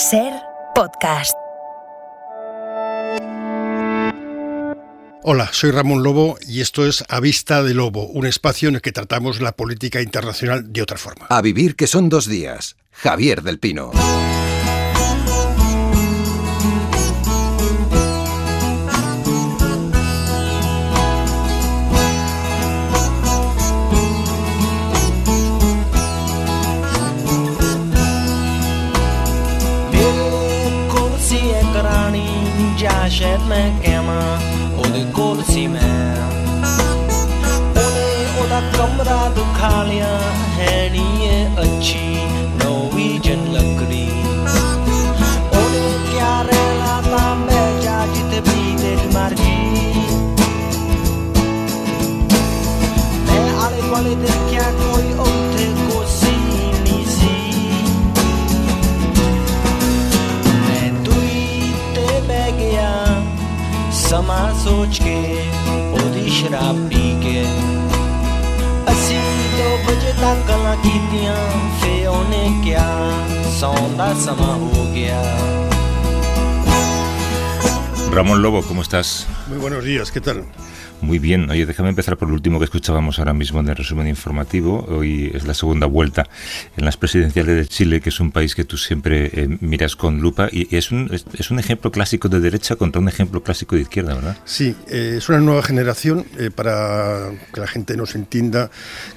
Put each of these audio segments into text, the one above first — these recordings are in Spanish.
SER Podcast. Hola, soy Ramón Lobo y esto es A Vista de Lobo, un espacio en el que tratamos la política internacional de otra forma. A vivir que son 2 días. Javier del Pino. शायद मैं कहमा ओदे कुर्सी में ओने ओदा कमरा दुखा लिया है नी ये अच्छी नॉर्वेजियन लकड़ी ओने क्या रहला था मैं जा जिते भी तेरी मर्जी मैं आले वाले दिन क्या कोई उठे कुर्सी नहीं सी मैं तुरी ते बह गया समा सोच के ओदी शराब पी के असी 2 बजे तक गल्लां कीतियां फे ओने क्या सौन दा समा हो गया। Ramón Lobo, ¿cómo estás? Muy buenos días, ¿qué tal? Muy bien. Oye, déjame empezar por lo último que escuchábamos ahora mismo en el resumen informativo. Hoy es la segunda vuelta en las presidenciales de Chile, que es un país que tú siempre miras con lupa, y es un ejemplo clásico de derecha contra un ejemplo clásico de izquierda, ¿verdad? Sí, es una nueva generación. Para que la gente nos entienda,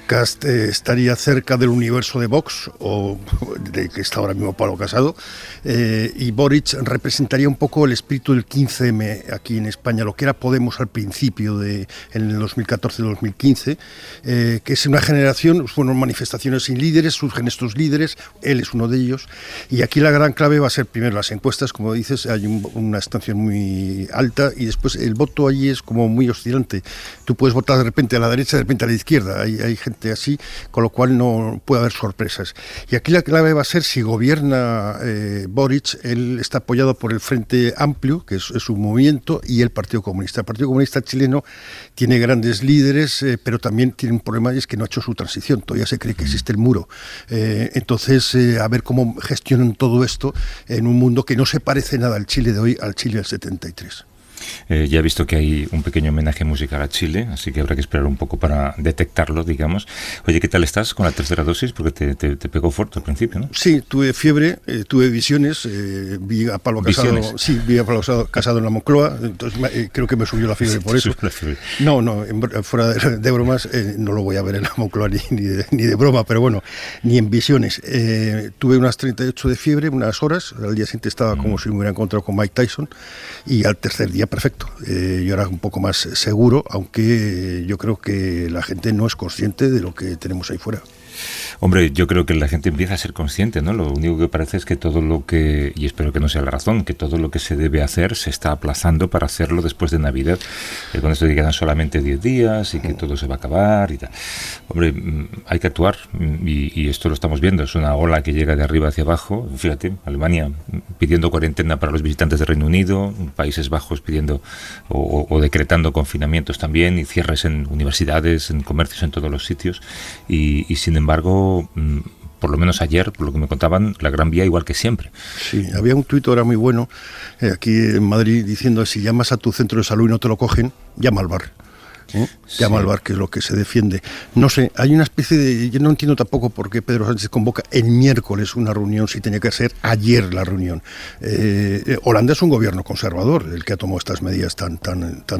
Kast estaría cerca del universo de Vox, o de que está ahora mismo Pablo Casado, y Boric representaría un poco el espíritu del 15M aquí en España, lo que era Podemos al principio en el 2014-2015, que es una generación, fueron manifestaciones sin líderes, surgen estos líderes, él es uno de ellos, y aquí la gran clave va a ser primero las encuestas, como dices, hay una abstención muy alta, y después el voto allí es como muy oscilante, tú puedes votar de repente a la derecha, de repente a la izquierda, hay gente así, con lo cual no puede haber sorpresas, y aquí la clave va a ser si gobierna Boric, él está apoyado por el Frente Amplio, que es su movimiento, y el Partido Comunista. El Partido Comunista chileno tiene grandes líderes, pero también tiene un problema, y es que no ha hecho su transición, todavía se cree que existe el muro. Entonces, a ver cómo gestionan todo esto en un mundo que no se parece nada al Chile de hoy, al Chile del 73. Ya he visto que hay un pequeño homenaje musical a Chile, así que habrá que esperar un poco para detectarlo, digamos. Oye, ¿qué tal estás con la tercera dosis? Porque te pegó fuerte al principio, ¿no? Sí, tuve fiebre, tuve visiones, vi a Pablo Casado. ¿Visiones? Sí, vi a Pablo Casado en la Moncloa, entonces creo que me subió la fiebre por eso. No, fuera de bromas, no lo voy a ver en la Moncloa ni de broma, pero bueno, ni en visiones. Tuve unas 38 de fiebre, unas horas, al día siguiente estaba como si me hubiera encontrado con Mike Tyson, y al tercer día perfecto. Yo era un poco más seguro, aunque yo creo que la gente no es consciente de lo que tenemos ahí fuera. Hombre, yo creo que la gente empieza a ser consciente, ¿no? Lo único que parece es que todo lo que, y espero que no sea la razón, que todo lo que se debe hacer se está aplazando para hacerlo después de Navidad, con esto de que quedan solamente 10 días y que todo se va a acabar y tal. Hombre, hay que actuar y esto lo estamos viendo, es una ola que llega de arriba hacia abajo. Fíjate, Alemania pidiendo cuarentena para los visitantes del Reino Unido, Países Bajos pidiendo o decretando confinamientos también y cierres en universidades, en comercios, en todos los sitios y sin embargo, por lo menos ayer, por lo que me contaban, la Gran Vía igual que siempre. Sí, había un tuit ahora muy bueno aquí en Madrid diciendo: si llamas a tu centro de salud y no te lo cogen, llama al bar. Llama al bar, que es lo que se defiende. No sé, hay una especie de... Yo no entiendo tampoco por qué Pedro Sánchez convoca el miércoles una reunión si tenía que ser ayer la reunión. Holanda es un gobierno conservador, el que ha tomado estas medidas tan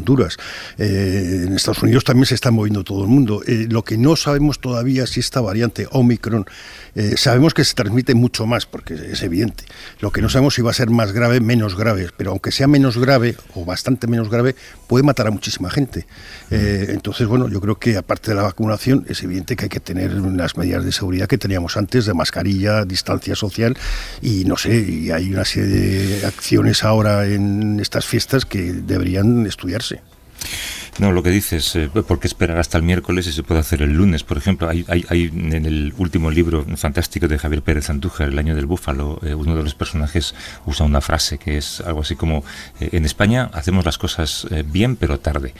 duras. En Estados Unidos también se está moviendo todo el mundo. Lo que no sabemos todavía si esta variante Omicron, sabemos que se transmite mucho más, porque es evidente. Lo que no sabemos si va a ser más grave, menos grave, pero aunque sea menos grave, o bastante menos grave, puede matar a muchísima gente. Entonces, bueno, yo creo que aparte de la vacunación es evidente que hay que tener las medidas de seguridad que teníamos antes, de mascarilla, distancia social y no sé, y hay una serie de acciones ahora en estas fiestas que deberían estudiarse. No, lo que dices, ¿por qué esperar hasta el miércoles si se puede hacer el lunes? Por ejemplo, hay en el último libro fantástico de Javier Pérez Andújar, El año del búfalo, uno de los personajes usa una frase que es algo así como, en España hacemos las cosas bien pero tarde.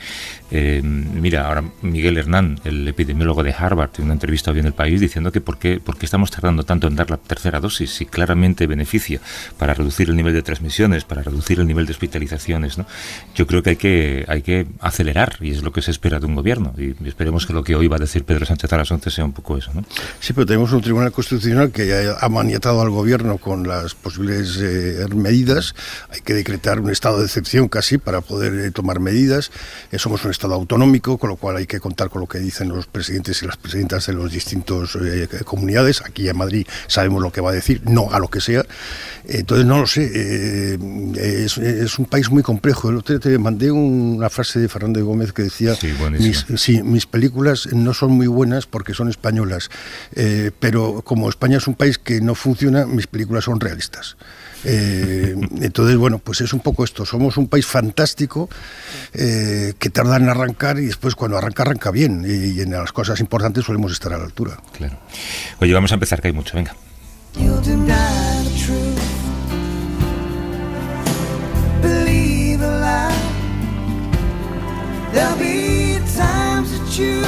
Mira, ahora Miguel Hernán, el epidemiólogo de Harvard, en una entrevista hoy en El País, diciendo que ¿por qué estamos tardando tanto en dar la tercera dosis si claramente beneficia para reducir el nivel de transmisiones, para reducir el nivel de hospitalizaciones, ¿no? Yo creo que hay que acelerar, y es lo que se espera de un gobierno, y esperemos que lo que hoy va a decir Pedro Sánchez a las 11 sea un poco eso, ¿no? Sí, pero tenemos un Tribunal Constitucional que ha maniatado al gobierno con las posibles medidas. Hay que decretar un estado de excepción casi para poder tomar medidas. Somos un estado autonómico, con lo cual hay que contar con lo que dicen los presidentes y las presidentas de los distintos comunidades. Aquí en Madrid sabemos lo que va a decir, no a lo que sea. Entonces no lo sé, es un país muy complejo. El otro día te mandé una frase de Fernando Gómez que decía, mis películas no son muy buenas porque son españolas, pero como España es un país que no funciona, mis películas son realistas. Entonces, bueno, pues es un poco esto. Somos un país fantástico que tarda en arrancar y después cuando arranca bien, y en las cosas importantes solemos estar a la altura. Claro. Oye, vamos a empezar, que hay mucho, venga. There'll be times that you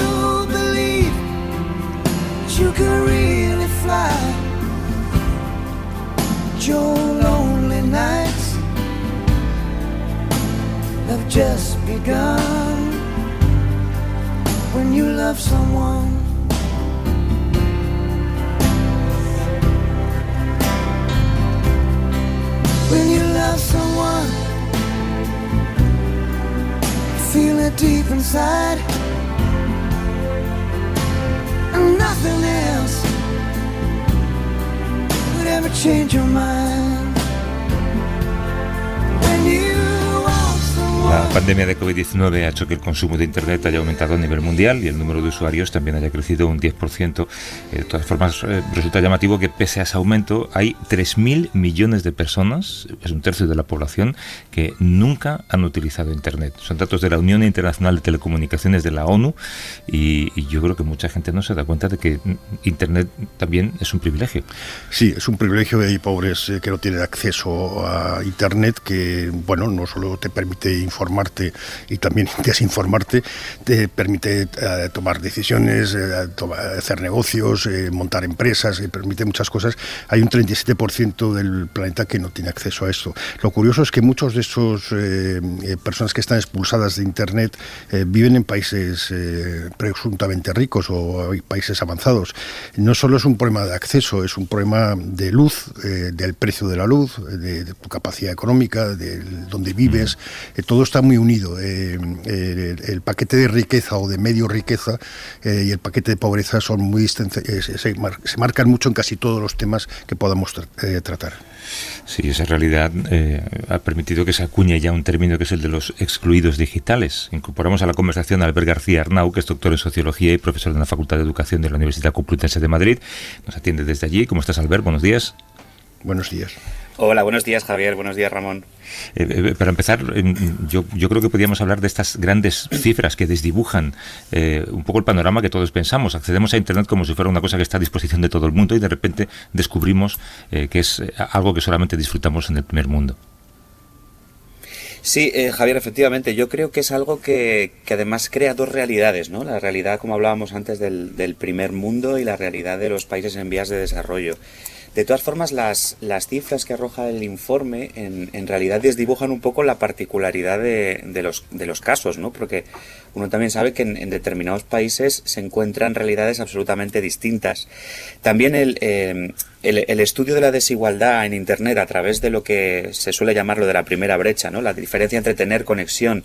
believe that you can really fly. Your lonely nights have just begun. When you love someone, when you love someone, feel it deep inside, and nothing else would ever change your mind. When you want someone. La pandemia de COVID-19 ha hecho que el consumo de Internet haya aumentado a nivel mundial y el número de usuarios también haya crecido un 10%. De todas formas, resulta llamativo que pese a ese aumento hay 3.000 millones de personas, es un tercio de la población, que nunca han utilizado Internet. Son datos de la Unión Internacional de Telecomunicaciones de la ONU y yo creo que mucha gente no se da cuenta de que Internet también es un privilegio. Sí, es un privilegio. Hay pobres que no tienen acceso a Internet, que, bueno, no solo te permite informarte y también desinformarte, te permite tomar decisiones, hacer negocios, montar empresas, permite muchas cosas. Hay un 37% del planeta que no tiene acceso a esto. Lo curioso es que muchos de esos personas que están expulsadas de Internet viven en países presuntamente ricos o países avanzados. No solo es un problema de acceso, es un problema de luz, del precio de la luz, de tu capacidad económica, de dónde vives. Todo está muy unido. El paquete de riqueza o de medio riqueza y el paquete de pobreza son muy se marcan mucho en casi todos los temas que podamos tratar. Sí, esa realidad ha permitido que se acuñe ya un término que es el de los excluidos digitales. Incorporamos a la conversación a Albert García Arnau, que es doctor en Sociología y profesor de la Facultad de Educación de la Universidad Complutense de Madrid. Nos atiende desde allí. ¿Cómo estás, Albert? Buenos días. Buenos días. Hola, buenos días, Javier. Buenos días, Ramón. Para empezar, yo creo que podríamos hablar de estas grandes cifras que desdibujan un poco el panorama que todos pensamos. Accedemos a Internet como si fuera una cosa que está a disposición de todo el mundo y de repente descubrimos que es algo que solamente disfrutamos en el primer mundo. Sí, Javier, efectivamente, yo creo que es algo que además crea dos realidades, ¿no? La realidad, como hablábamos antes, del primer mundo y la realidad de los países en vías de desarrollo. De todas formas, las cifras que arroja el informe en realidad desdibujan un poco la particularidad de los casos, ¿no? Porque uno también sabe que en determinados países se encuentran realidades absolutamente distintas. También el estudio de la desigualdad en Internet a través de lo que se suele llamar lo de la primera brecha, ¿no? La diferencia entre tener conexión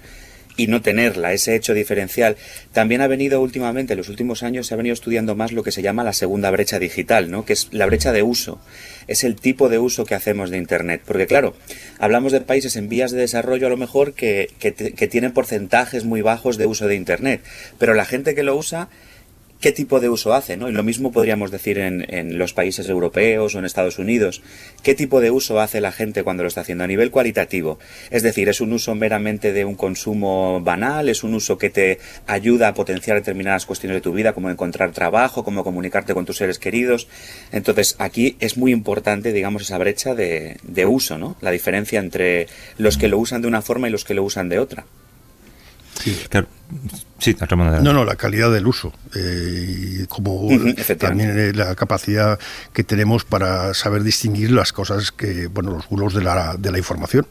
y no tenerla, ese hecho diferencial, también ha venido últimamente, en los últimos años se ha venido estudiando más lo que se llama la segunda brecha digital, ¿no? Que es la brecha de uso, es el tipo de uso que hacemos de Internet, porque claro, hablamos de países en vías de desarrollo a lo mejor que tienen porcentajes muy bajos de uso de Internet, pero la gente que lo usa qué tipo de uso hace, ¿no? Y lo mismo podríamos decir en los países europeos o en Estados Unidos. ¿Qué tipo de uso hace la gente cuando lo está haciendo a nivel cualitativo? Es decir, ¿es un uso meramente de un consumo banal? ¿Es un uso que te ayuda a potenciar determinadas cuestiones de tu vida, como encontrar trabajo, como comunicarte con tus seres queridos? Entonces, aquí es muy importante, digamos, esa brecha de uso, ¿no? La diferencia entre los que lo usan de una forma y los que lo usan de otra. Sí. Claro. Sí, Ramón. No, la calidad del uso, y como también la capacidad que tenemos para saber distinguir las cosas que, bueno, los bulos de la información.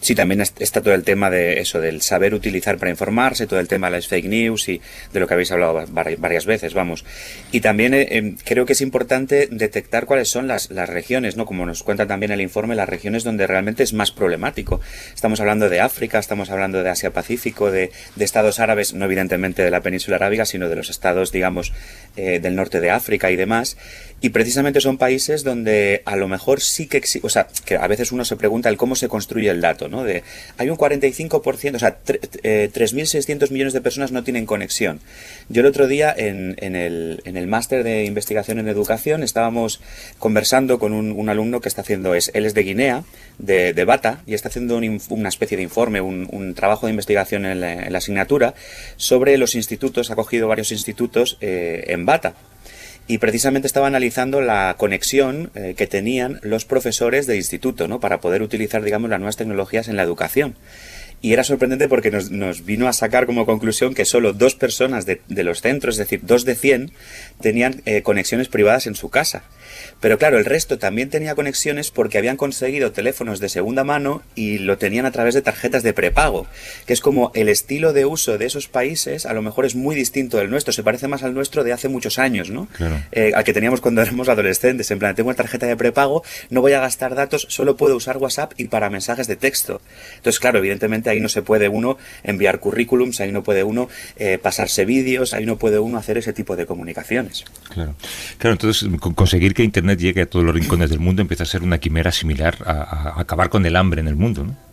Sí, también está todo el tema de eso, del saber utilizar para informarse, todo el tema de las fake news y de lo que habéis hablado varias veces, vamos. Y también creo que es importante detectar cuáles son las regiones, ¿no? Como nos cuenta también el informe, las regiones donde realmente es más problemático. Estamos hablando de África, estamos hablando de Asia-Pacífico, de estados árabes, no evidentemente de la península arábiga, sino de los estados, digamos, del norte de África y demás. Y precisamente son países donde a lo mejor sí que existe, o sea, que a veces uno se pregunta el cómo se construye el dato, ¿no? Hay un 45%, o sea, 3.600 millones de personas no tienen conexión. Yo el otro día en el máster de investigación en educación estábamos conversando con un alumno que está haciendo, él es de Guinea, de Bata, y está haciendo una especie de informe, un trabajo de investigación en la asignatura sobre los institutos, ha cogido varios institutos en Bata. Y precisamente estaba analizando la conexión que tenían los profesores de instituto, ¿no? Para poder utilizar, digamos, las nuevas tecnologías en la educación. Y era sorprendente porque nos vino a sacar como conclusión que solo 2 personas de los centros, es decir, 2 de 100, tenían conexiones privadas en su casa. Pero claro, el resto también tenía conexiones porque habían conseguido teléfonos de segunda mano y lo tenían a través de tarjetas de prepago, que es como el estilo de uso de esos países a lo mejor es muy distinto del nuestro, se parece más al nuestro de hace muchos años, ¿no? Claro. Al que teníamos cuando éramos adolescentes, en plan, tengo una tarjeta de prepago, no voy a gastar datos, solo puedo usar WhatsApp y para mensajes de texto. Entonces, claro, evidentemente ahí no se puede uno enviar currículums, ahí no puede uno pasarse vídeos, ahí no puede uno hacer ese tipo de comunicaciones. Claro, entonces conseguir que Internet llegue a todos los rincones del mundo empieza a ser una quimera similar a acabar con el hambre en el mundo, ¿no?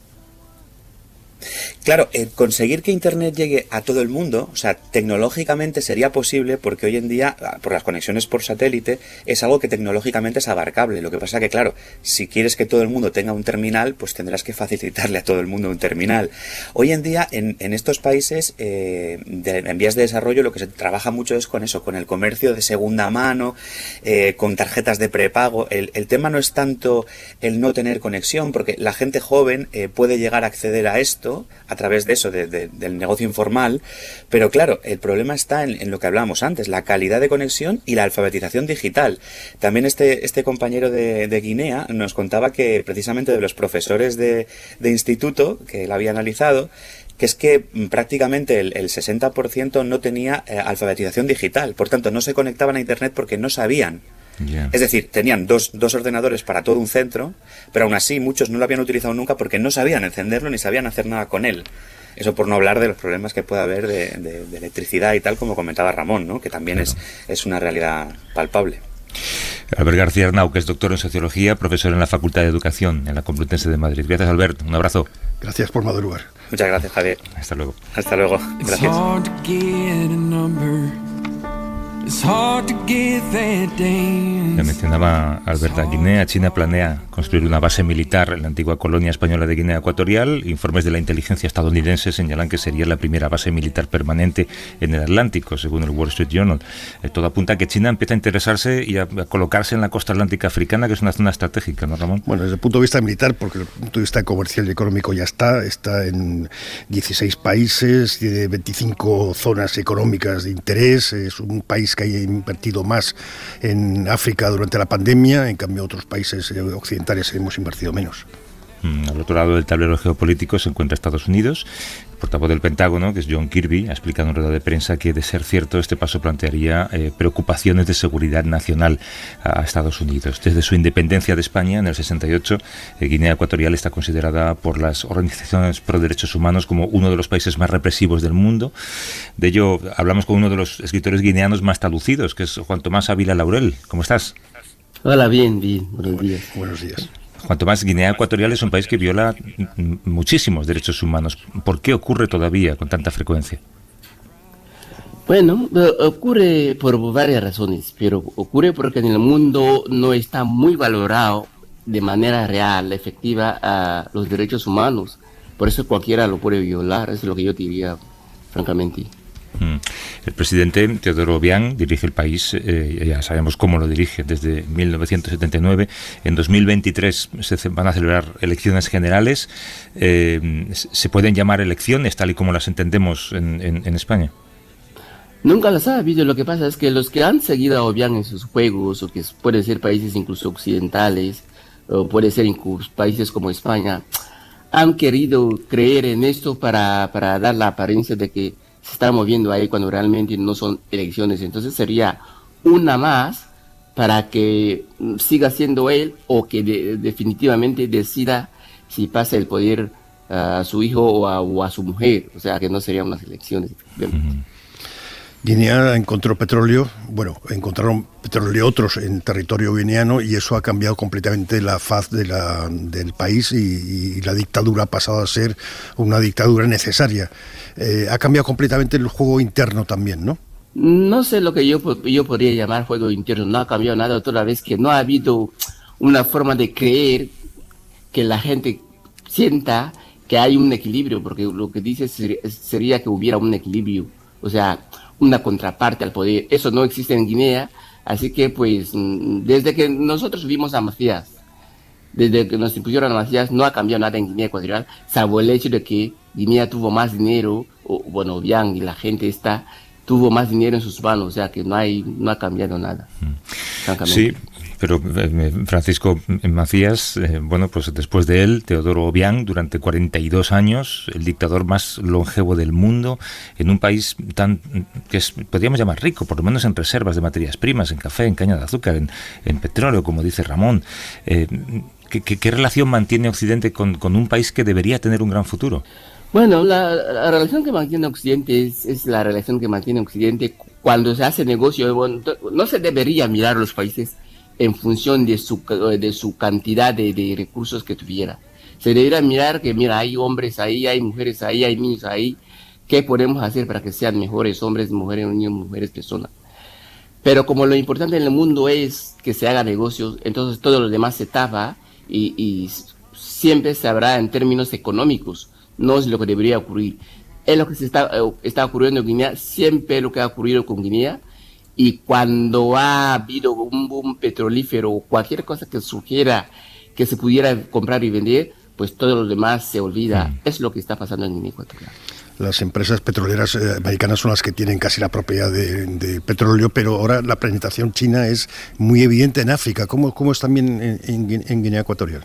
Claro, conseguir que Internet llegue a todo el mundo, o sea, tecnológicamente sería posible porque hoy en día, por las conexiones por satélite, es algo que tecnológicamente es abarcable. Lo que pasa que, claro, si quieres que todo el mundo tenga un terminal, pues tendrás que facilitarle a todo el mundo un terminal. Hoy en día, en estos países en vías de desarrollo, lo que se trabaja mucho es con eso, con el comercio de segunda mano, con tarjetas de prepago. El tema no es tanto el no tener conexión, porque la gente joven puede llegar a acceder a esto a través de eso, del negocio informal, pero claro, el problema está en lo que hablábamos antes, la calidad de conexión y la alfabetización digital. También este compañero de Guinea nos contaba que precisamente de los profesores de instituto, que él había analizado, que es que prácticamente el 60% no tenía alfabetización digital, por tanto no se conectaban a Internet porque no sabían. Yeah. Es decir, tenían dos ordenadores para todo un centro, pero aún así muchos no lo habían utilizado nunca porque no sabían encenderlo ni sabían hacer nada con él. Eso por no hablar de los problemas que puede haber de electricidad y tal, como comentaba Ramón, ¿no? Que también es una realidad palpable. Albert García Arnau, que es doctor en Sociología, profesor en la Facultad de Educación en la Complutense de Madrid. Gracias, Albert. Un abrazo. Gracias por madrugar. Muchas gracias, Javier. Hasta luego. Hasta luego. Gracias. Ya mencionaba Alberta, China planea construir una base militar en la antigua colonia española de Guinea Ecuatorial. Informes de la inteligencia estadounidense señalan que sería la primera base militar permanente en el Atlántico, según el Wall Street Journal. Todo apunta a que China empieza a interesarse y a colocarse en la costa atlántica africana, que es una zona estratégica, ¿no, Ramón? Bueno, desde el punto de vista militar, porque desde el punto de vista comercial y económico ya está en 16 países, tiene 25 zonas económicas de interés, es un país que haya invertido más en África durante la pandemia, en cambio otros países occidentales hemos invertido menos. Al otro lado del tablero geopolítico se encuentra Estados Unidos. El portavoz del Pentágono, que es John Kirby, ha explicado en rueda de prensa que, de ser cierto, este paso plantearía preocupaciones de seguridad nacional a Estados Unidos. Desde su independencia de España, en el 68, Guinea Ecuatorial está considerada por las organizaciones pro derechos humanos como uno de los países más represivos del mundo. De ello hablamos con uno de los escritores guineanos más traducidos, que es Juan Tomás Ávila Laurel. ¿Cómo estás? Hola, bien. Buenos días. Buenos días. Cuanto más, Guinea Ecuatorial es un país que viola muchísimos derechos humanos. ¿Por qué ocurre todavía con tanta frecuencia? Bueno, ocurre por varias razones, pero ocurre porque en el mundo no está muy valorado de manera real, efectiva, a los derechos humanos. Por eso cualquiera lo puede violar, eso es lo que yo diría, francamente. El presidente Teodoro Obiang dirige el país, ya sabemos cómo lo dirige, desde 1979. En 2023 se van a celebrar elecciones generales. ¿Se pueden llamar elecciones tal y como las entendemos en España? Nunca las ha habido. Lo que pasa es que los que han seguido a Obiang en sus juegos, o que pueden ser países incluso occidentales, o puede ser incluso países como España, han querido creer en esto para dar la apariencia de que se está moviendo ahí cuando realmente no son elecciones. Entonces sería una más para que siga siendo él, o que definitivamente decida si pasa el poder a su hijo o a su mujer. O sea, que no serían unas elecciones. Guinea encontró petróleo, bueno, encontraron petróleo otros en territorio guineano, y eso ha cambiado completamente la faz del país, y la dictadura ha pasado a ser una dictadura necesaria. Ha cambiado completamente el juego interno también, ¿no? No sé lo que yo podría llamar juego interno. No ha cambiado nada, toda vez que no ha habido una forma de creer que la gente sienta que hay un equilibrio, porque lo que dice sería que hubiera un equilibrio, o sea, una contraparte al poder. Eso no existe en Guinea, así que pues desde que nosotros vimos a Macías, desde que nos impusieron a Macías, no ha cambiado nada en Guinea Ecuatorial, salvo el hecho de que Guinea tuvo más dinero, bueno, Obiang y la gente tuvo más dinero en sus manos, o sea que no ha cambiado nada. Sí, pero Francisco Macías, bueno, pues después de él, Teodoro Obiang, durante 42 años, el dictador más longevo del mundo, en un país podríamos llamar rico, por lo menos en reservas de materias primas, en café, en caña de azúcar, en petróleo, como dice Ramón. ¿Qué relación mantiene Occidente con un país que debería tener un gran futuro? Bueno, la relación que mantiene Occidente es la relación que mantiene Occidente cuando se hace negocio. Bueno, no se debería mirar los países en función de su cantidad de recursos que tuviera. Se debería mirar que, mira, hay hombres ahí, hay mujeres ahí, hay niños ahí. ¿Qué podemos hacer para que sean mejores hombres, mujeres, niños, mujeres, personas? Pero como lo importante en el mundo es que se haga negocios, entonces todo lo demás se tapa y siempre se habrá en términos económicos. No es lo que debería ocurrir. Es lo que está ocurriendo en Guinea, siempre lo que ha ocurrido con Guinea. Y cuando ha habido un boom petrolífero o cualquier cosa que sugiera que se pudiera comprar y vender, pues todo lo demás se olvida. Es lo que está pasando en Guinea Ecuatorial. Las empresas petroleras americanas son las que tienen casi la propiedad de petróleo, pero ahora la penetración china es muy evidente en África. ¿Cómo es también en Guinea Ecuatorial?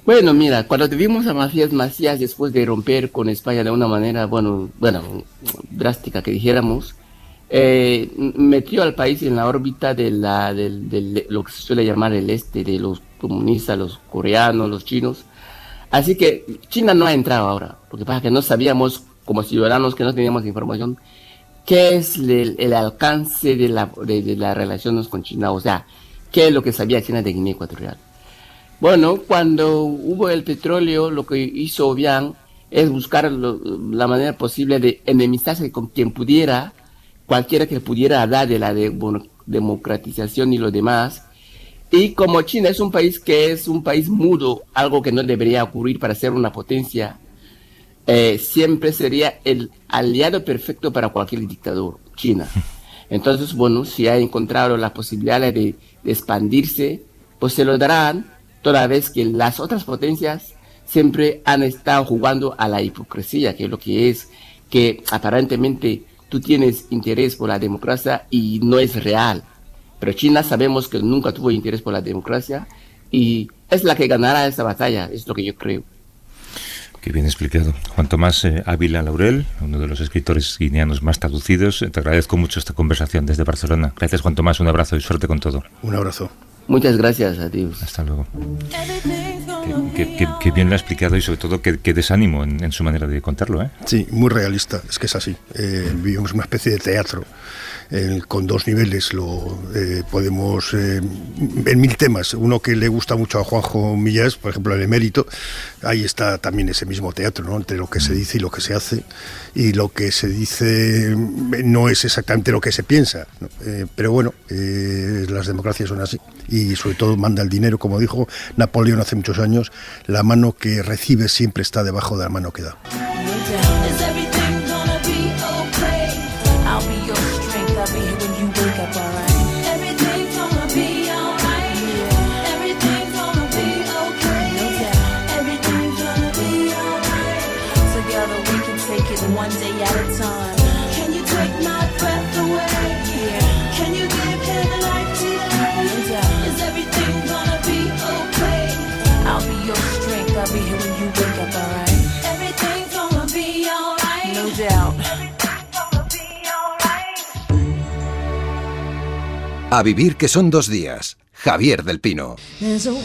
Bueno, mira, cuando tuvimos a Macías después de romper con España de una manera, bueno, drástica que dijéramos, metió al país en la órbita de lo que se suele llamar el este, de los comunistas, los coreanos, los chinos. Así que China no ha entrado ahora, porque pasa que no sabíamos, como ciudadanos que no teníamos información, qué es el alcance de las relaciones con China, o sea, qué es lo que sabía China de Guinea Ecuatorial. Bueno, cuando hubo el petróleo, lo que hizo Obiang es buscar la manera posible de enemistarse con quien pudiera, cualquiera que pudiera hablar de la democratización y lo demás. Y como China es un país que es un país mudo, algo que no debería ocurrir para ser una potencia, siempre sería el aliado perfecto para cualquier dictador, China. Entonces, bueno, si ha encontrado la posibilidad de expandirse, pues se lo darán, toda vez que las otras potencias siempre han estado jugando a la hipocresía, que es lo que es, que aparentemente tú tienes interés por la democracia y no es real. Pero China sabemos que nunca tuvo interés por la democracia y es la que ganará esa batalla, es lo que yo creo. Qué bien explicado. Juan Tomás Ávila Laurel, uno de los escritores guineanos más traducidos. Te agradezco mucho esta conversación desde Barcelona. Gracias, Juan Tomás, un abrazo y suerte con todo. Un abrazo. Muchas gracias a ti. Hasta luego. Qué bien lo ha explicado y sobre todo qué desánimo en su manera de contarlo, ¿eh? Sí, muy realista, es que es así. Vivimos una especie de teatro con 2 niveles lo podemos en 1000 temas. Uno que le gusta mucho a Juanjo Millás, por ejemplo, el Emérito, ahí está también ese mismo teatro, ¿no? Entre lo que se dice y lo que se hace, y lo que se dice no es exactamente lo que se piensa, ¿no? Pero bueno, las democracias son así, y sobre todo manda el dinero, como dijo Napoleón hace muchos años, la mano que recibe siempre está debajo de la mano que da. Is everything gonna be okay? I'll be your strength, I'll be here when you wake up, alright? Everything's gonna be alright. Everything's gonna be okay. Everything's gonna be alright. Together we can take it one day at a time. Can you take my breath away? Yeah. Can you give him life today? Is everything gonna be okay? I'll be your strength, I'll be here when you wake up, alright? Everything's gonna be alright. No doubt. A vivir que son 2 días. Javier del Pino. There's a way.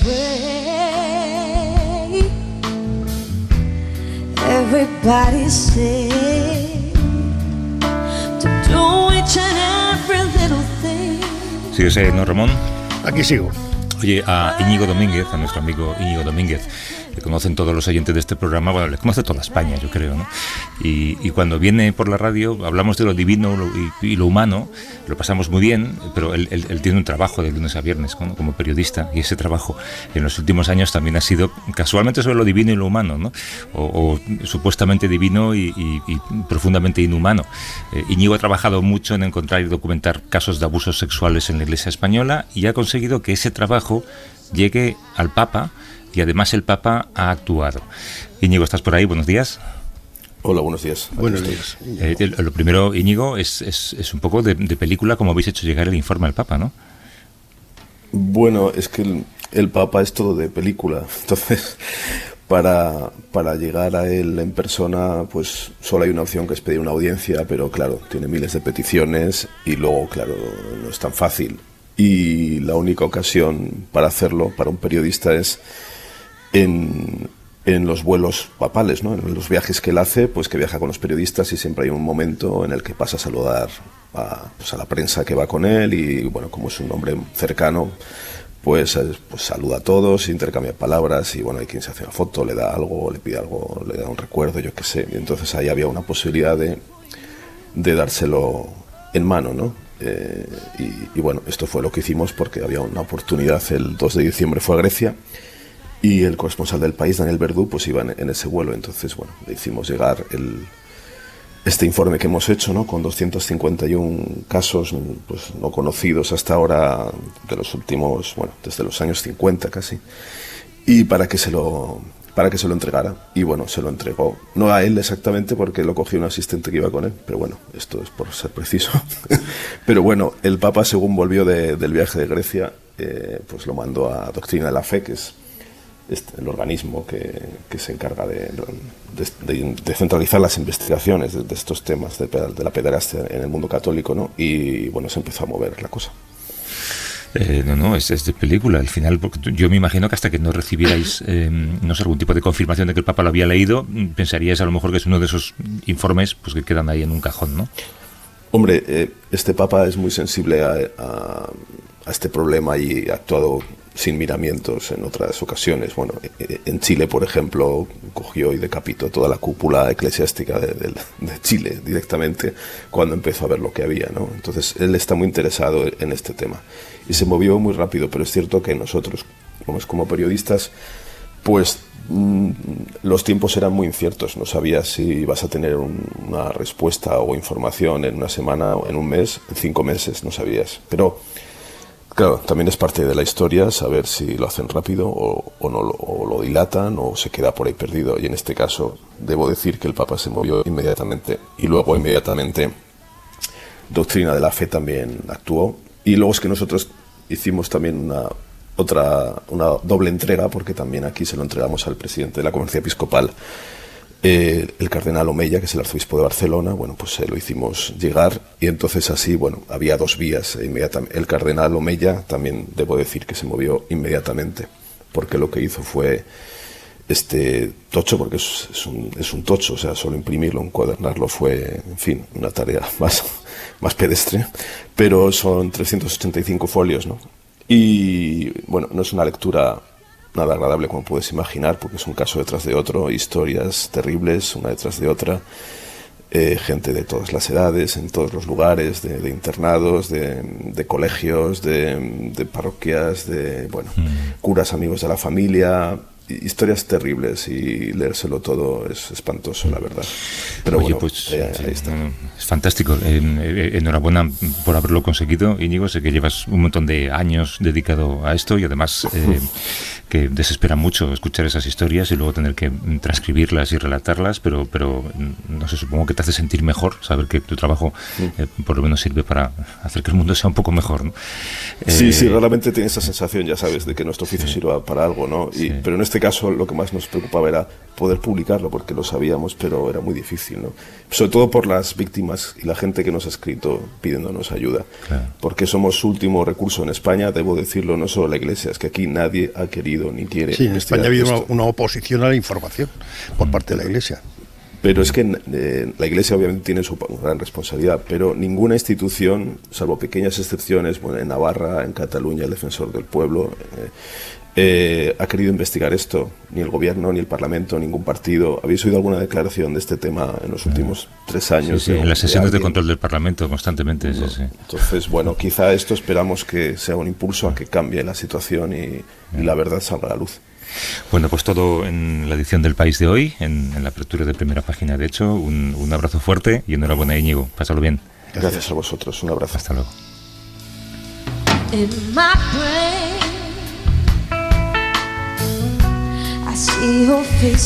Everybody say to do each and every little thing. ¿Sigues ahí, no, Ramón? Aquí sigo. Oye, a Íñigo Domínguez, a nuestro amigo Íñigo Domínguez, le conocen todos los oyentes de este programa, bueno, le conoce toda España, yo creo, ¿no? Y cuando viene por la radio hablamos de lo divino y lo humano, lo pasamos muy bien, pero él tiene un trabajo de lunes a viernes, ¿no? Como periodista, y ese trabajo en los últimos años también ha sido casualmente sobre lo divino y lo humano, ¿no? O supuestamente divino y profundamente inhumano. Íñigo ha trabajado mucho en encontrar y documentar casos de abusos sexuales en la Iglesia española y ha conseguido que ese trabajo llegue al Papa, y además el Papa ha actuado. Íñigo, ¿estás por ahí? Buenos días. Hola, buenos días. Buenos días. Lo primero, Íñigo, es un poco de película como habéis hecho llegar el informe al Papa, ¿no? Bueno, es que el Papa es todo de película, entonces para llegar a él en persona pues solo hay una opción, que es pedir una audiencia, pero claro, tiene miles de peticiones y luego, claro, no es tan fácil. Y la única ocasión para hacerlo, para un periodista, es en los vuelos papales, ¿no? En los viajes que él hace, pues que viaja con los periodistas y siempre hay un momento en el que pasa a saludar a la prensa que va con él y, bueno, como es un hombre cercano, pues saluda a todos, intercambia palabras y, bueno, hay quien se hace una foto, le da algo, le pide algo, le da un recuerdo, yo qué sé. Y entonces ahí había una posibilidad de dárselo en mano, ¿no? Y bueno, esto fue lo que hicimos porque había una oportunidad. El 2 de diciembre fue a Grecia y el corresponsal del País, Daniel Verdú, pues iba en ese vuelo. Entonces, bueno, le hicimos llegar este informe que hemos hecho, ¿no? Con 251 casos pues no conocidos hasta ahora, de los últimos, bueno, desde los años 50 casi, y para que se lo entregara. Y bueno, se lo entregó, no a él exactamente porque lo cogió un asistente que iba con él, pero bueno, esto es por ser preciso. Pero bueno, el Papa, según volvió del viaje de Grecia, pues lo mandó a Doctrina de la Fe, que es el organismo que se encarga de centralizar las investigaciones de estos temas de la pederastia en el mundo católico, ¿no? Y bueno, se empezó a mover la cosa. No, es de película. Al final, porque yo me imagino que hasta que no recibierais no sé, algún tipo de confirmación de que el Papa lo había leído, pensaríais a lo mejor que es uno de esos informes pues que quedan ahí en un cajón, ¿no? Hombre, este Papa es muy sensible a este problema y ha actuado sin miramientos en otras ocasiones. Bueno, en Chile, por ejemplo, cogió y decapitó toda la cúpula eclesiástica de Chile directamente cuando empezó a ver lo que había, ¿no? Entonces, él está muy interesado en este tema y se movió muy rápido, pero es cierto que nosotros, como periodistas, pues los tiempos eran muy inciertos. No sabías si ibas a tener una respuesta o información en una semana, o en un mes, en 5 meses, no sabías. Pero claro, también es parte de la historia saber si lo hacen rápido o no, o lo dilatan o se queda por ahí perdido. Y en este caso debo decir que el Papa se movió inmediatamente y luego inmediatamente Doctrina de la Fe también actuó. Y luego es que nosotros hicimos también una doble entrega, porque también aquí se lo entregamos al presidente de la Conferencia Episcopal, el cardenal Omeya, que es el arzobispo de Barcelona. Bueno, pues se lo hicimos llegar y entonces así, bueno, había 2 vías inmediatamente. El cardenal Omeya también debo decir que se movió inmediatamente, porque lo que hizo fue tocho, porque es un tocho, o sea, solo imprimirlo, encuadernarlo fue, en fin, una tarea más pedestre, pero son 385 folios, ¿no? Y bueno, no es una lectura nada agradable, como puedes imaginar, porque es un caso detrás de otro, historias terribles, una detrás de otra, gente de todas las edades, en todos los lugares, de internados, de colegios, de parroquias, curas amigos de la familia, historias terribles, y leérselo todo es espantoso, la verdad. Pero oye, bueno, pues, ahí está. Es fantástico. Enhorabuena por haberlo conseguido, Íñigo. Sé que llevas un montón de años dedicado a esto y además que desespera mucho escuchar esas historias y luego tener que transcribirlas y relatarlas, pero no sé, supongo que te hace sentir mejor saber que tu trabajo por lo menos sirve para hacer que el mundo sea un poco mejor, ¿no? Sí, realmente tienes esa sensación, ya sabes, de que nuestro oficio sirva para algo, ¿no? Pero en este caso lo que más nos preocupaba era poder publicarlo, porque lo sabíamos, pero era muy difícil, ¿no? Sobre todo por las víctimas y la gente que nos ha escrito pidiéndonos ayuda, porque somos su último recurso en España, debo decirlo, no solo la Iglesia, es que aquí nadie ha querido ni quiere. Sí, en España ha habido una oposición a la información por parte de la Iglesia. Pero es que la Iglesia obviamente tiene su gran responsabilidad, pero ninguna institución, salvo pequeñas excepciones, en Navarra, en Cataluña, el Defensor del Pueblo, ha querido investigar esto. Ni el gobierno, ni el Parlamento, ningún partido. ¿Habéis oído alguna declaración de este tema en los últimos 3 años? Sí, en las sesiones de control del Parlamento constantemente. No. Sí. Entonces, bueno, quizá esto esperamos que sea un impulso a que cambie la situación y la verdad salga a la luz. Bueno, pues todo en la edición del País de hoy, en la apertura de Primera Página. De hecho, un abrazo fuerte y enhorabuena, Íñigo. Pásalo bien. Gracias a vosotros. Un abrazo. Hasta luego.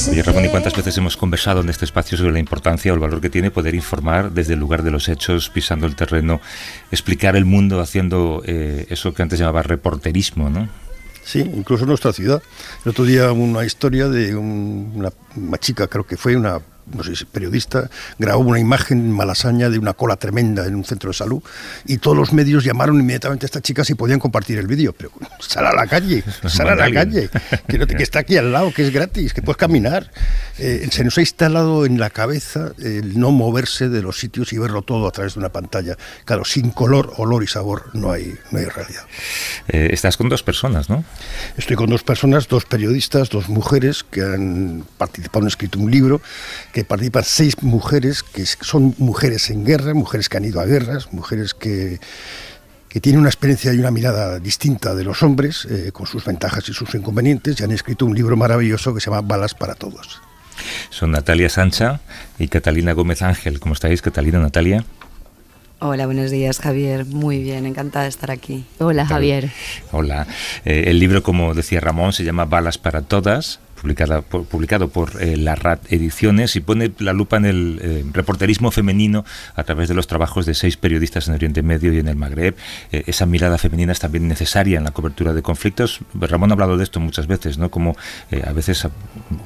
Oye, Ramón, ¿y cuántas veces hemos conversado en este espacio sobre la importancia o el valor que tiene poder informar desde el lugar de los hechos, pisando el terreno, explicar el mundo haciendo eso que antes llamaba reporterismo, ¿no? Sí, incluso en nuestra ciudad. El otro día una historia de una chica, creo que fue una, no sé si periodista, grabó una imagen en Malasaña de una cola tremenda en un centro de salud y todos los medios llamaron inmediatamente a esta chica si podían compartir el vídeo. Pero sal a la calle, que está aquí al lado, que es gratis, que puedes caminar. Se nos ha instalado en la cabeza el no moverse de los sitios y verlo todo a través de una pantalla. Claro, sin color, olor y sabor no hay realidad. Estás con 2 personas, ¿no? Estoy con 2 personas, 2 periodistas, 2 mujeres que han participado, han escrito un libro, que participan 6 mujeres, que son mujeres en guerra, mujeres que han ido a guerras, mujeres que tienen una experiencia y una mirada distinta de los hombres, con sus ventajas y sus inconvenientes, y han escrito un libro maravilloso que se llama Balas para Todos. Son Natalia Sancha y Catalina Gómez Ángel. ¿Cómo estáis, Catalina, Natalia? Hola, buenos días, Javier. Muy bien, encantada de estar aquí. Hola, Javier. Hola. El libro, como decía Ramón, se llama Balas para Todas, publicado por la RAT Ediciones, y pone la lupa en el reporterismo femenino a través de los trabajos de 6 periodistas en Oriente Medio y en el Magreb. Esa mirada femenina es también necesaria en la cobertura de conflictos. Ramón ha hablado de esto muchas veces, ¿no? Como a veces, o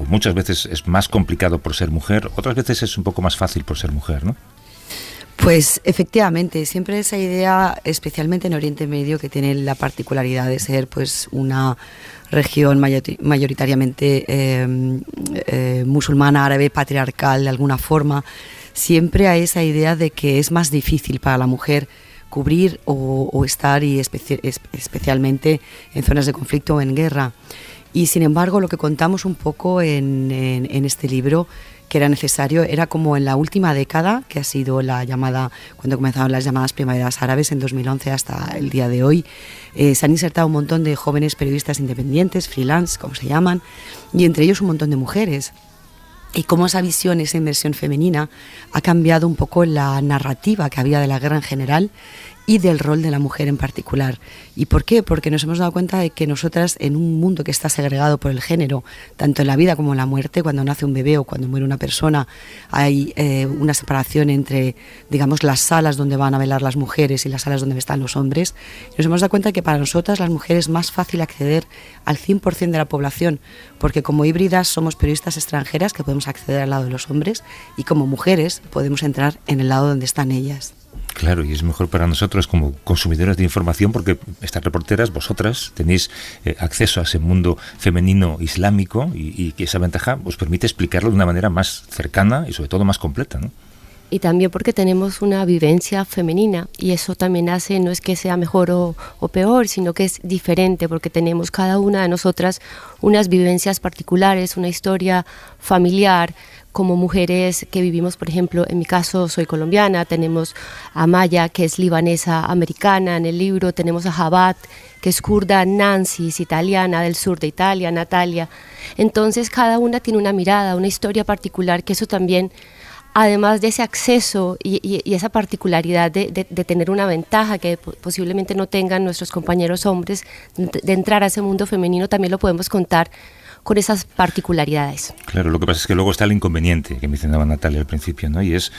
muchas veces es más complicado por ser mujer, otras veces es un poco más fácil por ser mujer, ¿no? Pues efectivamente, siempre esa idea, especialmente en Oriente Medio, que tiene la particularidad de ser pues una región mayoritariamente musulmana, árabe, patriarcal de alguna forma, siempre hay esa idea de que es más difícil para la mujer cubrir o estar, y especialmente en zonas de conflicto o en guerra. Y sin embargo, lo que contamos un poco en este libro, que era necesario, era como en la última década, que ha sido la llamada, cuando comenzaron las llamadas primaveras árabes en 2011 hasta el día de hoy, se han insertado un montón de jóvenes periodistas independientes, freelance, como se llaman, y entre ellos un montón de mujeres. Y cómo esa visión, esa inmersión femenina ha cambiado un poco la narrativa que había de la guerra en general y del rol de la mujer en particular. ¿Y por qué? Porque nos hemos dado cuenta de que nosotras, en un mundo que está segregado por el género, tanto en la vida como en la muerte, cuando nace un bebé o cuando muere una persona, hay una separación entre, digamos, las salas donde van a velar las mujeres y las salas donde están los hombres. Nos hemos dado cuenta de que para nosotras, las mujeres, es más fácil acceder al 100% de la población, porque como híbridas somos periodistas extranjeras que podemos acceder al lado de los hombres, y como mujeres podemos entrar en el lado donde están ellas. Claro, y es mejor para nosotros como consumidores de información porque estas reporteras, vosotras, tenéis acceso a ese mundo femenino islámico y que esa ventaja os permite explicarlo de una manera más cercana y sobre todo más completa, ¿no? Y también porque tenemos una vivencia femenina y eso también hace, no es que sea mejor o peor, sino que es diferente porque tenemos cada una de nosotras unas vivencias particulares, una historia familiar, como mujeres que vivimos, por ejemplo, en mi caso soy colombiana, tenemos a Maya, que es libanesa americana en el libro, tenemos a Jabat, que es kurda, Nancy, es italiana del sur de Italia, Natalia. Entonces cada una tiene una mirada, una historia particular, que eso también, además de ese acceso y esa particularidad de tener una ventaja que posiblemente no tengan nuestros compañeros hombres, de entrar a ese mundo femenino, también lo podemos contar con esas particularidades. Claro, lo que pasa es que luego está el inconveniente que mencionaba Natalia al principio, ¿no? Y es,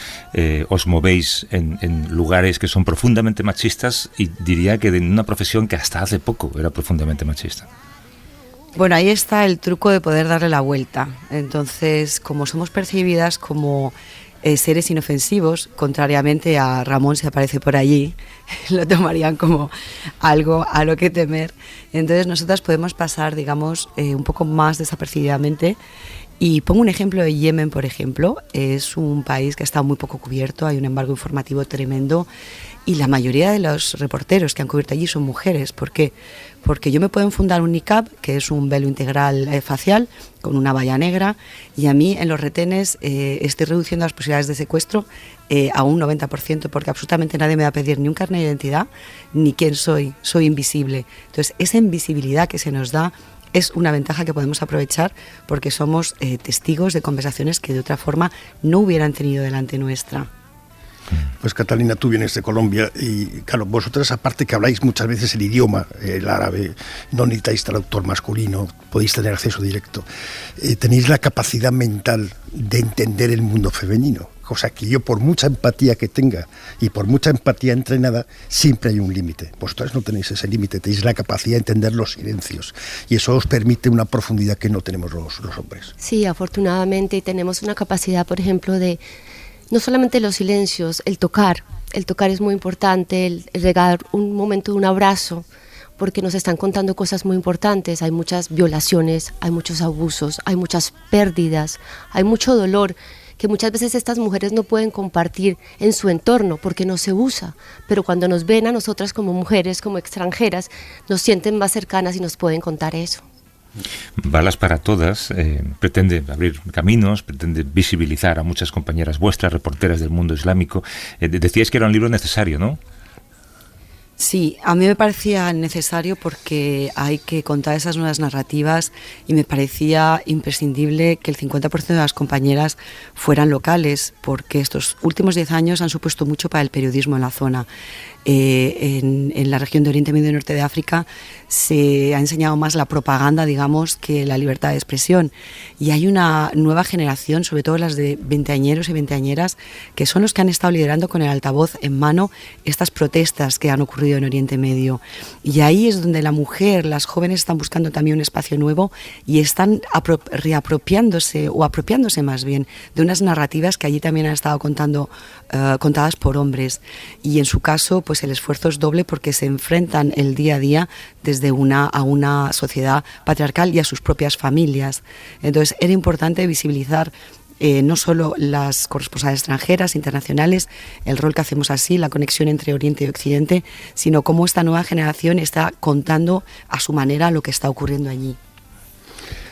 os movéis en lugares que son profundamente machistas y diría que en una profesión que hasta hace poco era profundamente machista. Bueno, ahí está el truco de poder darle la vuelta. Entonces, como somos percibidas como seres inofensivos, contrariamente a Ramón, si aparece por allí, lo tomarían como algo a lo que temer. Entonces nosotras podemos pasar, digamos, un poco más desapercibidamente. Y pongo un ejemplo de Yemen, por ejemplo. Es un país que está muy poco cubierto, hay un embargo informativo tremendo y la mayoría de los reporteros que han cubierto allí son mujeres. ¿Por qué? Porque yo me puedo enfundar un niqab, que es un velo integral facial, con una valla negra, y a mí en los retenes estoy reduciendo las posibilidades de secuestro a un 90%, porque absolutamente nadie me va a pedir ni un carnet de identidad, ni quién soy invisible. Entonces, esa invisibilidad que se nos da es una ventaja que podemos aprovechar porque somos testigos de conversaciones que de otra forma no hubieran tenido delante nuestra. Pues Catalina, tú vienes de Colombia y claro, vosotras aparte que habláis muchas veces el idioma, el árabe, no necesitáis traductor masculino, podéis tener acceso directo, tenéis la capacidad mental de entender el mundo femenino, cosa que yo por mucha empatía que tenga y por mucha empatía entrenada, siempre hay un límite. Vosotras no tenéis ese límite, tenéis la capacidad de entender los silencios y eso os permite una profundidad que no tenemos los hombres. Sí, afortunadamente tenemos una capacidad, por ejemplo, de no solamente los silencios, el tocar es muy importante, el regalar un momento de un abrazo, porque nos están contando cosas muy importantes, hay muchas violaciones, hay muchos abusos, hay muchas pérdidas, hay mucho dolor que muchas veces estas mujeres no pueden compartir en su entorno porque no se usa, pero cuando nos ven a nosotras como mujeres, como extranjeras, nos sienten más cercanas y nos pueden contar eso. Balas para Todas pretende abrir caminos, pretende visibilizar a muchas compañeras vuestras, reporteras del mundo islámico. Decíais que era un libro necesario, ¿no? Sí, a mí me parecía necesario porque hay que contar esas nuevas narrativas y me parecía imprescindible que el 50% de las compañeras fueran locales porque estos últimos 10 años han supuesto mucho para el periodismo en la zona. En la región de Oriente Medio y Norte de África se ha enseñado más la propaganda, digamos, que la libertad de expresión. Y hay una nueva generación, sobre todo las de veinteañeros y veinteañeras, que son los que han estado liderando con el altavoz en mano estas protestas que han ocurrido en Oriente Medio. Y ahí es donde la mujer, las jóvenes están buscando también un espacio nuevo y están reapropiándose, o apropiándose más bien, de unas narrativas que allí también han estado contadas por hombres. Y en su caso, pues el esfuerzo es doble porque se enfrentan el día a día desde a una sociedad patriarcal y a sus propias familias. Entonces era importante visibilizar no solo las corresponsales extranjeras, internacionales, el rol que hacemos así, la conexión entre Oriente y Occidente, sino cómo esta nueva generación está contando a su manera lo que está ocurriendo allí.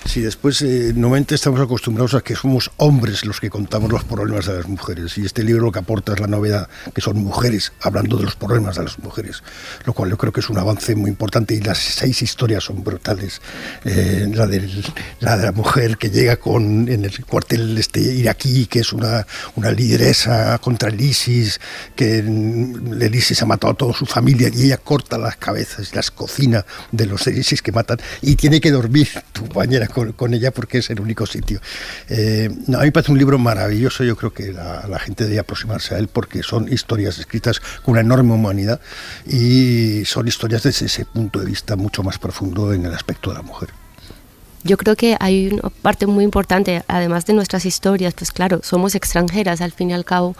Sí, después normalmente estamos acostumbrados a que somos hombres los que contamos los problemas de las mujeres y este libro lo que aporta es la novedad que son mujeres hablando de los problemas de las mujeres, lo cual yo creo que es un avance muy importante y las 6 historias son brutales. La de la mujer que llega en el cuartel iraquí, que es una lideresa contra el ISIS, que el ISIS ha matado a toda su familia y ella corta las cabezas y las cocina de los ISIS que matan y tiene que dormir tu compañera con ella porque es el único sitio. A mí me parece un libro maravilloso, yo creo que la gente debe aproximarse a él porque son historias escritas con una enorme humanidad y son historias desde ese punto de vista mucho más profundo en el aspecto de la mujer. Yo creo que hay una parte muy importante, además de nuestras historias, pues claro, somos extranjeras al fin y al cabo,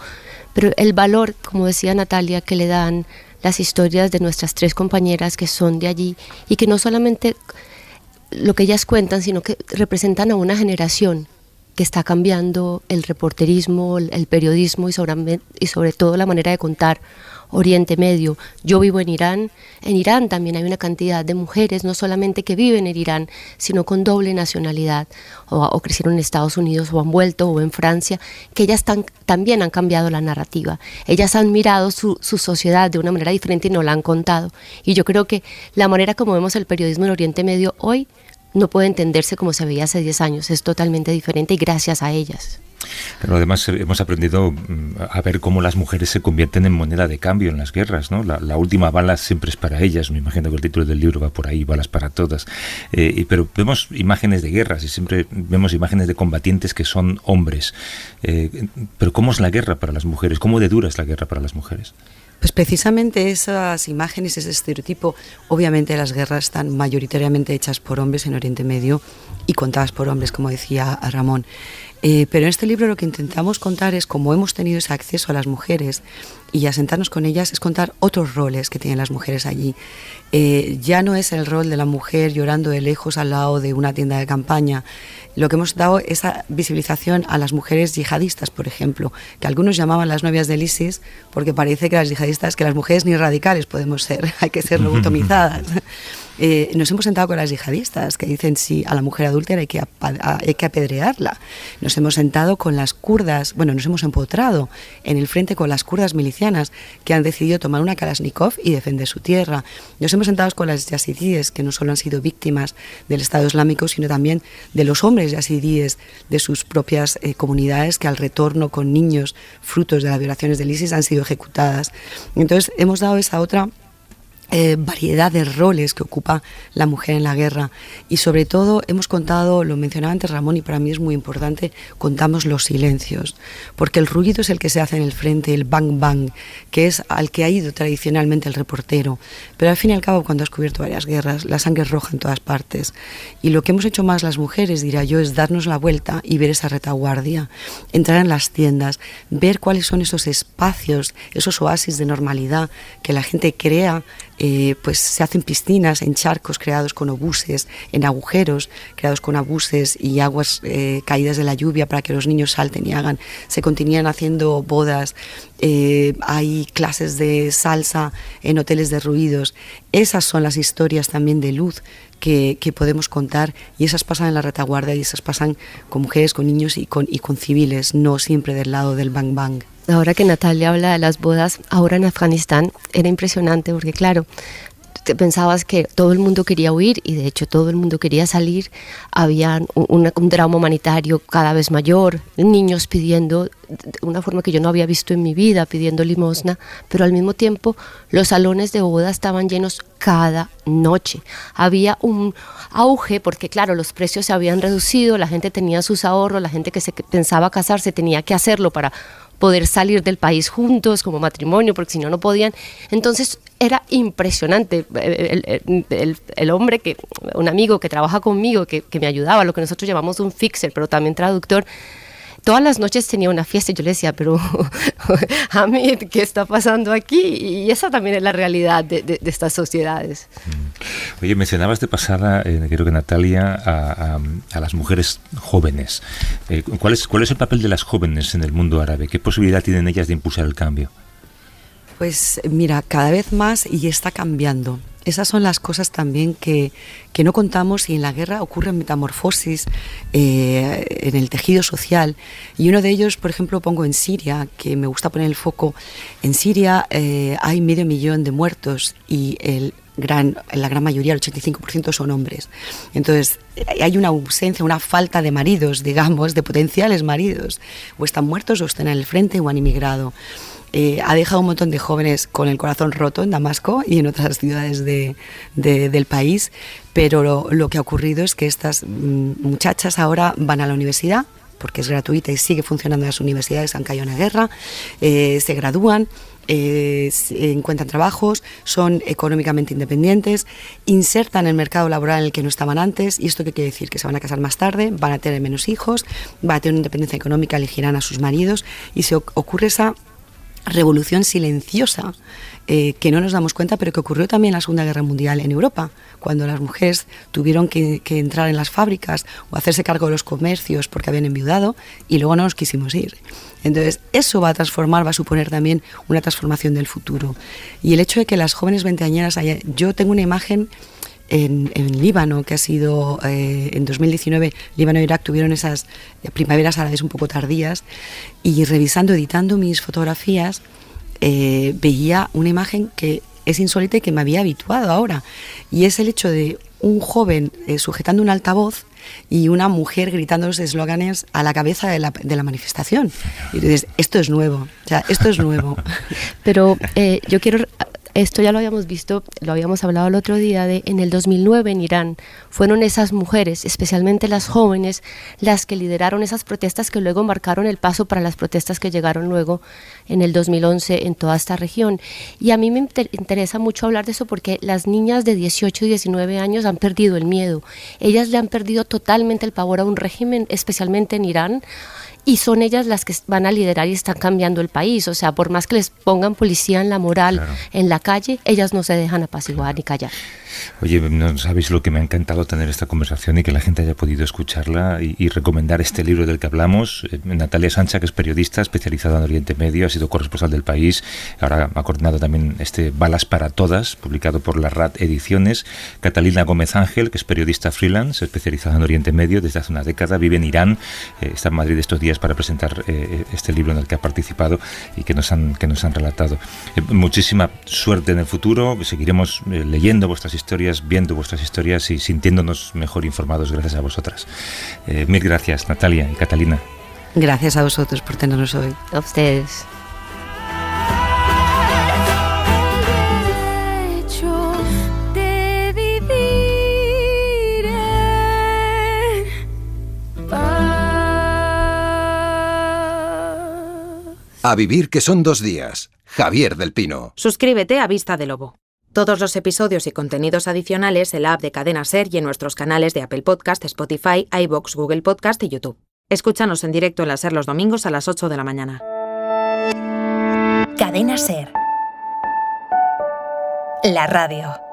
pero el valor, como decía Natalia, que le dan las historias de nuestras 3 compañeras que son de allí y que no solamente lo que ellas cuentan, sino que representan a una generación que está cambiando el reporterismo, el periodismo y sobre todo la manera de contar Oriente Medio. Yo vivo en Irán también hay una cantidad de mujeres, no solamente que viven en Irán, sino con doble nacionalidad, o crecieron en Estados Unidos, o han vuelto, o en Francia, que ellas también han cambiado la narrativa. Ellas han mirado su sociedad de una manera diferente y nos la han contado. Y yo creo que la manera como vemos el periodismo en Oriente Medio hoy no puede entenderse como se veía hace 10 años, es totalmente diferente y gracias a ellas. Pero además hemos aprendido a ver cómo las mujeres se convierten en moneda de cambio en las guerras, ¿no? La última bala siempre es para ellas, me imagino que el título del libro va por ahí, balas para todas. Pero vemos imágenes de guerras y siempre vemos imágenes de combatientes que son hombres. Pero ¿cómo es la guerra para las mujeres? ¿Cómo de dura es la guerra para las mujeres? Pues precisamente esas imágenes, ese estereotipo, obviamente las guerras están mayoritariamente hechas por hombres en Oriente Medio y contadas por hombres, como decía Ramón. Pero en este libro lo que intentamos contar es cómo hemos tenido ese acceso a las mujeres y a sentarnos con ellas, es contar otros roles que tienen las mujeres allí. Ya no es el rol de la mujer llorando de lejos al lado de una tienda de campaña. Lo que hemos dado es esa visibilización a las mujeres yihadistas, por ejemplo, que algunos llamaban las novias del ISIS, porque parece que las yihadistas, que las mujeres ni radicales podemos ser, hay que ser lobotomizadas. Nos hemos sentado con las yihadistas que dicen sí, a la mujer adúltera hay que apedrearla. Nos hemos sentado con las kurdas, nos hemos empotrado en el frente con las kurdas milicianas que han decidido tomar una Kalashnikov y defender su tierra. Nos hemos sentado con las yazidíes que no solo han sido víctimas del Estado Islámico, sino también de los hombres yazidíes de sus propias comunidades que al retorno con niños frutos de las violaciones del ISIS han sido ejecutadas. Entonces hemos dado esa otra variedad de roles que ocupa la mujer en la guerra y sobre todo hemos contado, lo mencionaba antes Ramón y para mí es muy importante, contamos los silencios, porque el ruido es el que se hace en el frente, el bang bang, que es al que ha ido tradicionalmente el reportero, pero al fin y al cabo cuando has cubierto varias guerras, la sangre es roja en todas partes y lo que hemos hecho más las mujeres, diría yo, es darnos la vuelta y ver esa retaguardia, entrar en las tiendas, ver cuáles son esos espacios, esos oasis de normalidad que la gente crea. Pues se hacen piscinas en charcos creados con obuses, en agujeros creados con obuses y aguas caídas de la lluvia para que los niños salten y hagan. Se continúan haciendo bodas, hay clases de salsa en hoteles derruidos. Esas son las historias también de luz que podemos contar y esas pasan en la retaguardia y esas pasan con mujeres, con niños y con civiles, no siempre del lado del bang bang. Ahora que Natalia habla de las bodas, ahora en Afganistán era impresionante porque claro, te pensabas que todo el mundo quería huir y de hecho todo el mundo quería salir, había un drama humanitario cada vez mayor, niños pidiendo de una forma que yo no había visto en mi vida, pidiendo limosna, pero al mismo tiempo los salones de boda estaban llenos cada noche. Había un auge porque claro, los precios se habían reducido, la gente tenía sus ahorros, la gente que se pensaba casarse tenía que hacerlo para poder salir del país juntos como matrimonio, porque si no, no podían. Entonces era impresionante. El hombre, un amigo que trabaja conmigo, que me ayudaba, lo que nosotros llamamos un fixer, pero también traductor, todas las noches tenía una fiesta y yo le decía, pero Hamid, ¿qué está pasando aquí? Y esa también es la realidad de estas sociedades. Oye, mencionabas de pasada, creo que Natalia, a las mujeres jóvenes. ¿Cuál es el papel de las jóvenes en el mundo árabe? ¿Qué posibilidad tienen ellas de impulsar el cambio? Pues mira, cada vez más y está cambiando. Esas son las cosas también que no contamos y en la guerra ocurren metamorfosis en el tejido social. Y uno de ellos, por ejemplo, pongo en Siria, que me gusta poner el foco. En Siria hay 500.000 de muertos y la gran mayoría, el 85% son hombres. Entonces hay una ausencia, una falta de maridos, digamos, de potenciales maridos. O están muertos o están en el frente o han emigrado. Ha dejado un montón de jóvenes con el corazón roto en Damasco y en otras ciudades del país, pero lo que ha ocurrido es que estas muchachas ahora van a la universidad, porque es gratuita y sigue funcionando en las universidades, han caído en la guerra, se gradúan, encuentran trabajos, son económicamente independientes, insertan en el mercado laboral en el que no estaban antes. ¿Y esto qué quiere decir? Que se van a casar más tarde, van a tener menos hijos, van a tener una independencia económica, elegirán a sus maridos y se ocurre esa revolución silenciosa que no nos damos cuenta, pero que ocurrió también en la Segunda Guerra Mundial en Europa, cuando las mujeres tuvieron que entrar en las fábricas o hacerse cargo de los comercios porque habían enviudado y luego no nos quisimos ir. Entonces, eso va a suponer también una transformación del futuro. Y el hecho de que las jóvenes veinteañeras yo tengo una imagen en Líbano, que ha sido en 2019, Líbano e Irak tuvieron esas primaveras árabes un poco tardías, y editando mis fotografías, veía una imagen que es insólita y que me había habituado ahora, y es el hecho de un joven sujetando un altavoz y una mujer gritando los eslóganes a la cabeza de la manifestación. Y dices, esto es nuevo, esto es nuevo. Pero yo quiero... Esto ya lo habíamos visto, lo habíamos hablado el otro día, en el 2009 en Irán, fueron esas mujeres, especialmente las jóvenes, las que lideraron esas protestas que luego marcaron el paso para las protestas que llegaron luego en el 2011 en toda esta región. Y a mí me interesa mucho hablar de eso porque las niñas de 18 y 19 años han perdido el miedo. Ellas le han perdido totalmente el pavor a un régimen, especialmente en Irán, y son ellas las que van a liderar y están cambiando el país. O sea, por más que les pongan policía en la moral, en la calle, ellas no se dejan apaciguar ni callar. Oye, no sabéis lo que me ha encantado tener esta conversación y que la gente haya podido escucharla y recomendar este libro del que hablamos. Natalia Sancha, que es periodista especializada en Oriente Medio, ha sido corresponsal del País, ahora ha coordinado también Balas para Todas, publicado por la RAD Ediciones. Catalina Gómez Ángel, que es periodista freelance, especializada en Oriente Medio desde hace una década, vive en Irán, está en Madrid estos días para presentar este libro en el que ha participado y que nos han relatado. Muchísima suerte en el futuro, seguiremos leyendo vuestras historias, viendo vuestras historias y sintiéndonos mejor informados gracias a vosotras. Mil gracias, Natalia y Catalina. Gracias a vosotros por tenernos hoy. A ustedes. A vivir que son 2 días. Javier del Pino. Suscríbete a Vista de Lobo. Todos los episodios y contenidos adicionales en la app de Cadena SER y en nuestros canales de Apple Podcast, Spotify, iVoox, Google Podcast y YouTube. Escúchanos en directo en la SER los domingos a las 8 de la mañana. Cadena SER. La radio.